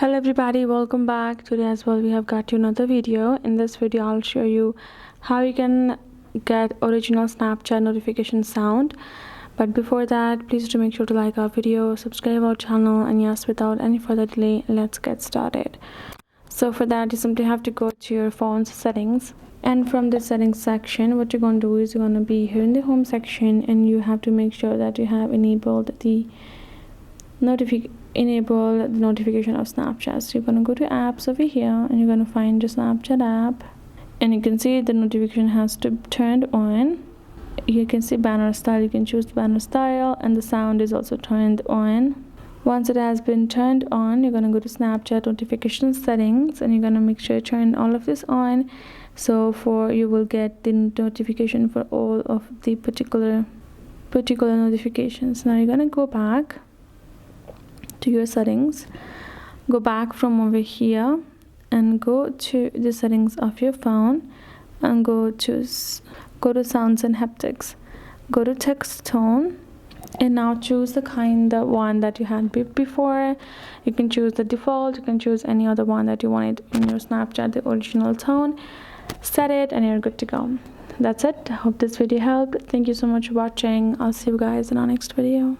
Hello everybody, welcome back. Today as well we have got you another video. In this video I'll show you how you can get original Snapchat notification sound. But before that, please do make sure to like our video, subscribe our channel, and yes, without any further delay, let's get started. So for that, you simply have to go to your phone's settings, and from the settings section what you're going to do is you're going to be here in the home section, and you have to make sure that you have enabled the notification of Snapchat. So you're going to go to apps over here, and you're going to find your Snapchat app, and you can see the notification has to be turned on. You can see banner style, you can choose the banner style, and the sound is also turned on. Once it has been turned on, you're going to go to Snapchat notification settings, and you're going to make sure you turn all of this on, so you will get the notification for all of the particular notifications. Now you're going to go back to your settings, go back from over here and go to the settings of your phone, and go to sounds and haptics, go to text tone, and now choose the one that you had before. You can choose the default, you can choose any other one that you wanted in your Snapchat, the original tone. Set it and you're good to go. That's it. I hope this video helped. Thank you so much for watching. I'll see you guys in our next video.